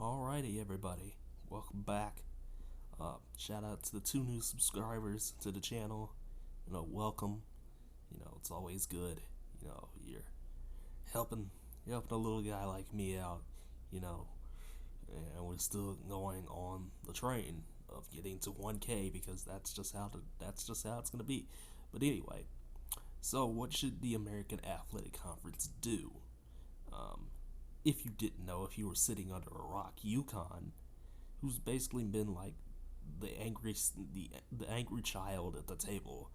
Alrighty, everybody, welcome back. Shout out to the 2 new subscribers to the channel. Welcome. It's always good. You're helping a little guy like me out. And we're still going on the train of getting to 1K because that's just how it's gonna be. But anyway, so what should the American Athletic Conference do? If you didn't know, if you were sitting under a rock, UConn, who's basically been like the angry child at the table,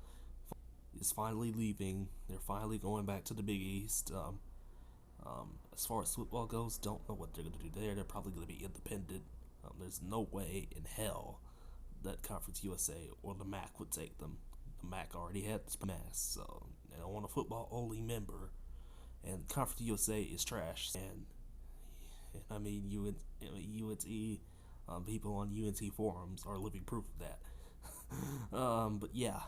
is finally leaving. They're finally going back to the Big East. As far as football goes, don't know what they're gonna do there. They're probably gonna be independent. There's no way in hell that Conference USA or the MAC would take them. The MAC already had this mass, so they don't want a football only member. And Conference USA is trash. And I mean, UNT people on UNT forums are living proof of that. But yeah,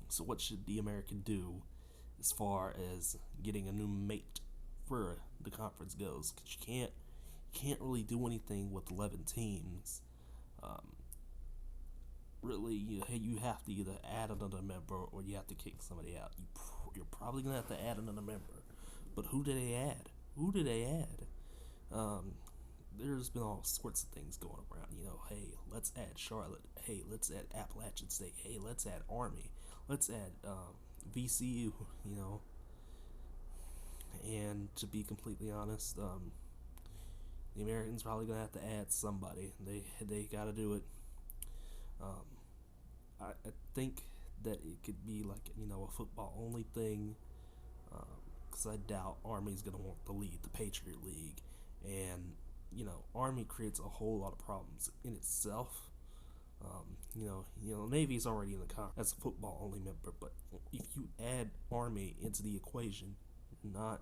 so what should the American do as far as getting a new mate for the conference goes? Because you can't really do anything with 11 teams. Really, you have to either add another member or you have to kick somebody out. You're probably gonna have to add another member. But who did they add? There's been all sorts of things going around. Hey, let's add Charlotte. Hey, let's add Appalachian State. Hey, let's add Army. Let's add VCU. And to be completely honest, the Americans probably gonna have to add somebody. They gotta do it. I think that it could be like a football only thing. Because I doubt Army's gonna want to lead the Patriot League, and Army creates a whole lot of problems in itself. Navy's already in the conference as a football only member, but if you add Army into the equation, I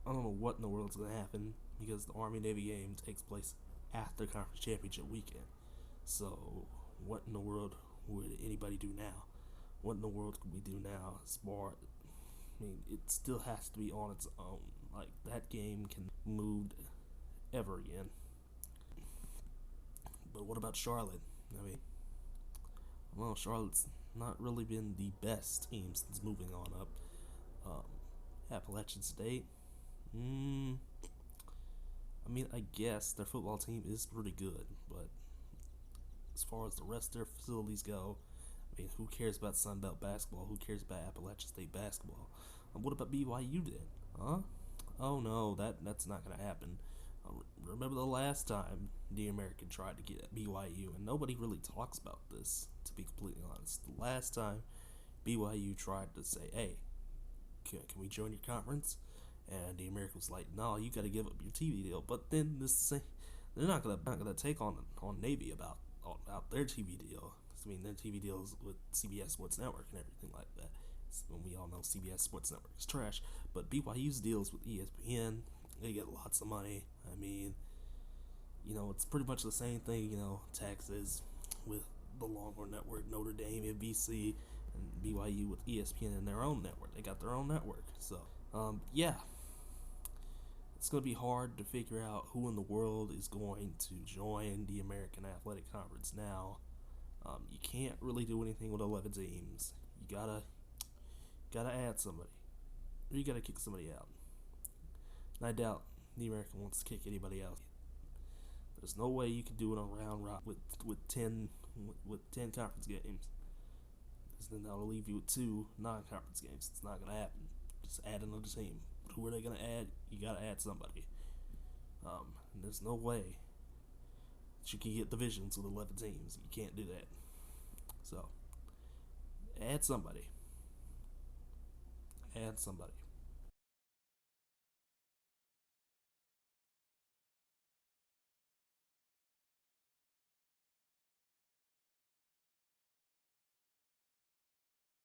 don't know what in the world's gonna happen, because the Army Navy game takes place after conference championship weekend. So what in the world would anybody do now? What in the world could we do now as far? I mean, it still has to be on its own. Like, that game can move ever again. But what about Charlotte? I mean, well, Charlotte's not really been the best team since moving on up. Appalachian State, I mean, I guess their football team is pretty good, but as far as the rest of their facilities go, I mean, who cares about Sunbelt basketball? Who cares about Appalachian State basketball? What about BYU then? Huh? Oh no, that's not gonna happen. Remember the last time the American tried to get at BYU, and nobody really talks about this, to be completely honest. The last time BYU tried to say, hey, can we join your conference? And the American was like, no, you gotta give up your TV deal. But then they're not gonna take on Navy about their TV deal. I mean, their TV deals with CBS Sports Network and everything like that. When we all know CBS Sports Network is trash, but BYU's deals with ESPN, they get lots of money. I mean, it's pretty much the same thing. Texas with the Longhorn Network, Notre Dame, NBC, and BYU with ESPN and their own network. They got their own network. So, yeah, it's gonna be hard to figure out who in the world is going to join the American Athletic Conference now. You can't really do anything with 11 teams. You gotta add somebody, or you gotta kick somebody out. And I doubt the American wants to kick anybody out. There's no way you can do it on round robin with 10 conference games. Because then that'll leave you with 2 non-conference games. It's not gonna happen. Just add another team. But who are they gonna add? You gotta add somebody. And there's no way that you can get divisions with 11 teams. You can't do that. So, add somebody.